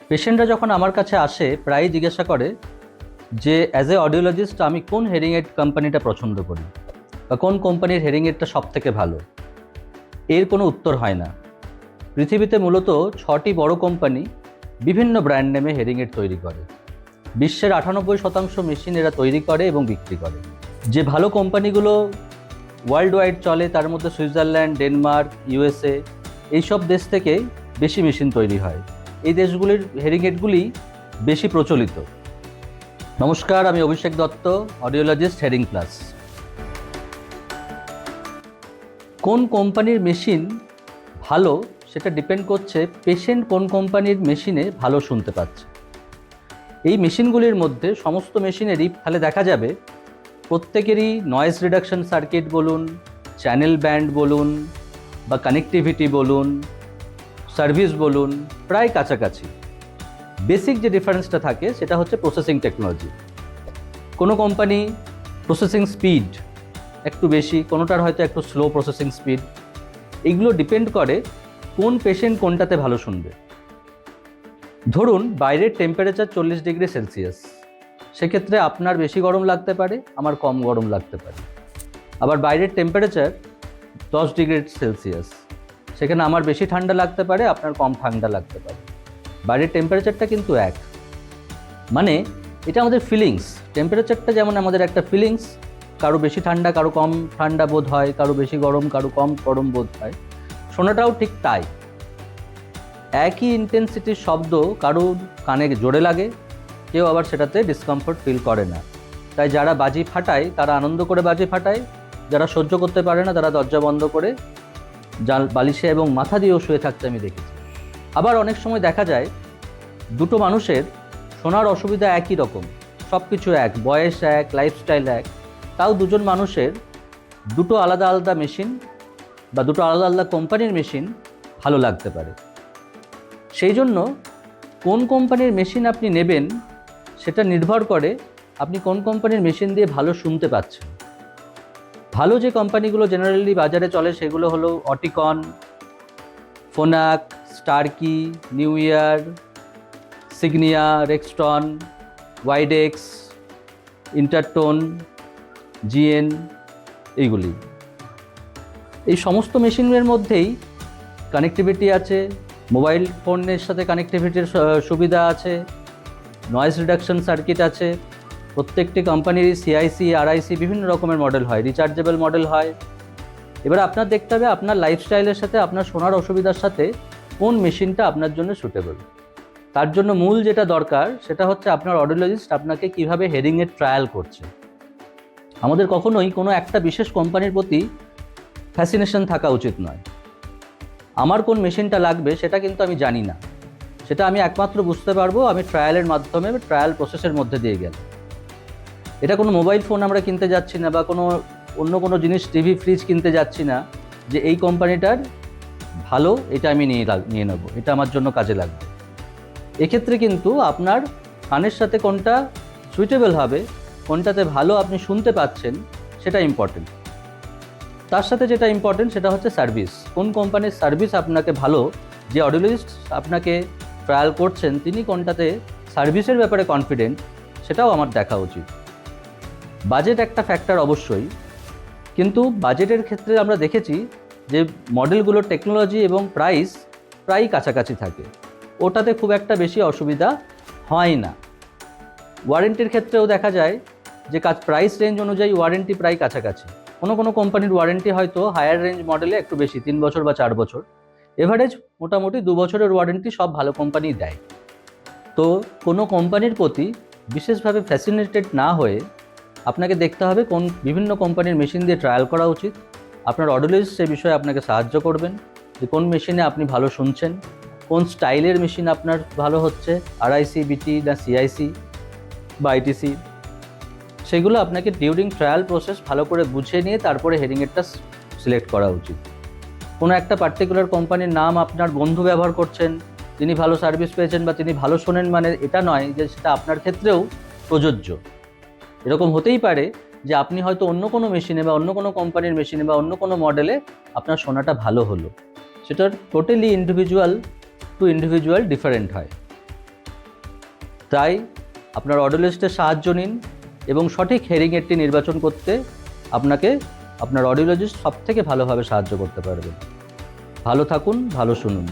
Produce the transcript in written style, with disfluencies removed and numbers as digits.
পেশেন্টরা যখন আমার কাছে আসে প্রায়ই জিজ্ঞাসা করে যে অ্যাজ এ অডিওলজিস্ট আমি কোন হেয়ারিং এইড কোম্পানিটা পছন্দ করি বা কোন কোম্পানির হেয়ারিং এইডটা সব থেকে ভালো। এর কোনো উত্তর হয় না। পৃথিবীতে মূলত 6টি বড় কোম্পানি বিভিন্ন ব্র্যান্ড নেমে হেয়ারিং এইড তৈরি করে। বিশ্বের 98% মেশিন এরা তৈরি করে এবং বিক্রি করে। যে ভালো কোম্পানিগুলো ওয়ার্ল্ড ওয়াইড চলে তার মধ্যে সুইজারল্যান্ড, ডেনমার্ক, ইউএসএ এইসব দেশ থেকে বেশি মেশিন তৈরি হয়। এই দেশগুলির হেয়ারিং এইডগুলি বেশি প্রচলিত। নমস্কার, আমি অভিষেক দত্ত, অডিওলজিস্ট হেয়ারিং প্লাস। কোন কোম্পানির মেশিন ভালো সেটা ডিপেন্ড করছে পেশেন্ট কোন কোম্পানির মেশিনে ভালো শুনতে পাচ্ছে। এই মেশিনগুলির মধ্যে সমস্ত মেশিনেরই তাহলে দেখা যাবে প্রত্যেকেরই নয়েজ রিডাকশন সার্কিট বলুন, চ্যানেল ব্যান্ড বলুন বা কানেক্টিভিটি বলুন, সার্ভিস বলুন, প্রায় কাছাকাছি। বেসিক যে ডিফারেন্সটা থাকে সেটা হচ্ছে প্রসেসিং টেকনোলজি। কোনো কোম্পানি প্রসেসিং স্পিড একটু বেশি, কোনোটার হয়তো একটু স্লো প্রসেসিং স্পিড। এগুলো ডিপেন্ড করে কোন পেশেন্ট কোনটাতে ভালো শুনবে। ধরুন বাইরের টেম্পারেচার 40 ডিগ্রি সেলসিয়াস, সেক্ষেত্রে আপনার বেশি গরম লাগতে পারে, আমার কম গরম লাগতে পারে। আবার বাইরের টেম্পারেচার 10 ডিগ্রি সেলসিয়াস, সেখানে আমার বেশি ঠান্ডা লাগতে পারে, আপনার কম ঠান্ডা লাগতে পারে। বাইরের টেম্পারেচারটা কিন্তু এক, মানে এটা আমাদের ফিলিংস। টেম্পারেচারটা যেমন আমাদের একটা ফিলিংস, কারো বেশি ঠান্ডা কারো কম ঠান্ডা বোধ হয়, কারো বেশি গরম কারো কম গরম বোধ হয়। শোনাটাও ঠিক তাই। একই ইন্টেন্সিটির শব্দ কারো কানে জোরে লাগে, কেউ আবার সেটাতে ডিসকমফোর্ট ফিল করে না। তাই যারা বাজি ফাটায় তারা আনন্দ করে বাজি ফাটায়, যারা সহ্য করতে পারে না তারা দরজা বন্ধ করে বালিশে এবং মাথা দিয়েও শুয়ে থাকতে আমি দেখেছি। আবার অনেক সময় দেখা যায় দুটো মানুষের শোনার অসুবিধা একই রকম, সব কিছু এক, বয়স এক, লাইফস্টাইল এক, তাও দুজন মানুষের দুটো আলাদা আলাদা মেশিন বা দুটো আলাদা আলাদা কোম্পানির মেশিন ভালো লাগতে পারে। সেই জন্য কোন কোম্পানির মেশিন আপনি নেবেন সেটা নির্ভর করে আপনি কোন কোম্পানির মেশিন দিয়ে ভালো শুনতে পাচ্ছেন। ভালো যে কোম্পানিগুলো জেনারেলি বাজারে চলে সেগুলো হলো অটিকন, ফোনাক, স্টারকি, নিউ ইয়ার, সিগনিয়া, রেক্সটন, ওয়াইডেক্স, ইন্টারটোন, জিএন, এইগুলি। এই সমস্ত মেশিনের মধ্যেই কানেক্টিভিটি আছে, মোবাইল ফোনের সাথে কানেক্টিভিটির সুবিধা আছে, নয়েজ রিডাকশন সার্কিট আছে। প্রত্যেকটি কোম্পানিরই সিআইসি, আরআইসি বিভিন্ন রকমের মডেল হয়, রিচার্জেবল মডেল হয়। এবার আপনার দেখতে হবে আপনার লাইফস্টাইলের সাথে, আপনার শোনার অসুবিধার সাথে কোন মেশিনটা আপনার জন্য সুটেবল। তার জন্য মূল যেটা দরকার সেটা হচ্ছে আপনার অডিওলজিস্ট আপনাকে কীভাবে হেয়ারিংয়ের ট্রায়াল করছে। আমাদের কখনোই কোনো একটা বিশেষ কোম্পানির প্রতি ফ্যাসিনেশন থাকা উচিত নয়। আমার কোন মেশিনটা লাগবে সেটা কিন্তু আমি জানি না, সেটা আমি একমাত্র বুঝতে পারবো আমি ট্রায়ালের মাধ্যমে, ট্রায়াল প্রসেসের মধ্যে দিয়ে গেলে। এটা কোনো মোবাইল ফোন আমরা কিনতে যাচ্ছি না বা কোনো অন্য কোনো জিনিস, টিভি, ফ্রিজ কিনতে যাচ্ছি না যে এই কোম্পানিটার ভালো, এটা আমি নিয়ে নেবো, এটা আমার জন্য কাজে লাগবে। এক্ষেত্রে কিন্তু আপনার কানের সাথে কোনটা সুইটেবল হবে, কোনটাতে ভালো আপনি শুনতে পাচ্ছেন, সেটা ইম্পর্টেন্ট। তার সাথে যেটা ইম্পর্টেন্ট সেটা হচ্ছে সার্ভিস। কোন কোম্পানির সার্ভিস আপনাকে ভালো, যে অডিওলজিস্ট আপনাকে ট্রায়াল করছেন তিনি কোনটাতে সার্ভিসের ব্যাপারে কনফিডেন্ট, সেটাও আমার দেখা উচিত। বাজেট একটা ফ্যাক্টর অবশ্যই, কিন্তু বাজেটের ক্ষেত্রে আমরা দেখেছি যে মডেলগুলোর টেকনোলজি এবং প্রাইস প্রায় কাছাকাছি থাকে, ওটাতে খুব একটা বেশি অসুবিধা হয় না। ওয়ারেন্টির ক্ষেত্রেও দেখা যায় যে প্রাইস রেঞ্জ অনুযায়ী ওয়ারেন্টি প্রায় কাছাকাছি। কোনো কোনো কোম্পানির ওয়ারেন্টি হয়তো হায়ার রেঞ্জ মডেলে একটু বেশি, 3 বছর বা 4 বছর। এভারেজ মোটামুটি 2 বছরের ওয়ারেন্টি সব ভালো কোম্পানি দেয়। তো কোনো কোম্পানির প্রতি বিশেষভাবে ফ্যাসিনেটেড না হয়ে আপনাকে দেখতে হবে কোন বিভিন্ন কোম্পানির মেশিন দিয়ে ট্রায়াল করা উচিত। আপনার অডিওলজিস্ট সে বিষয়ে আপনাকে সাহায্য করবেন যে কোন মেশিনে আপনি ভালো শুনছেন, কোন স্টাইলের মেশিন আপনার ভালো হচ্ছে, আরআইসি, বিটি না সিআইসি বা আইটিসি। সেগুলো আপনাকে ডিউরিং ট্রায়াল প্রসেস ভালো করে বুঝে নিয়ে তারপরে হেয়ারিং এইডটা সিলেক্ট করা উচিত। কোনো একটা পার্টিকুলার কোম্পানির নাম আপনার বন্ধু ব্যবহার করছেন, তিনি ভালো সার্ভিস পেয়েছেন বা তিনি ভালো শোনেন, মানে এটা নয় যে সেটা আপনার ক্ষেত্রেও প্রযোজ্য। এরকম হতেই পারে যে আপনি হয়তো অন্য কোনো মেশিনে বা অন্য কোনো কোম্পানির মেশিনে বা অন্য কোনো মডেলে আপনার শোনাটা ভালো হলো, সেটা totally individual two individual different হয়। তাই আপনার অডিওলজিস্টের সাহায্য নিন এবং সঠিক হিয়ারিং এইডটি নির্বাচন করতে আপনাকে আপনার অডিওলজিস্ট সবথেকে ভালোভাবে সাহায্য করতে পারবেন। ভালো থাকুন, ভালো শুনুন।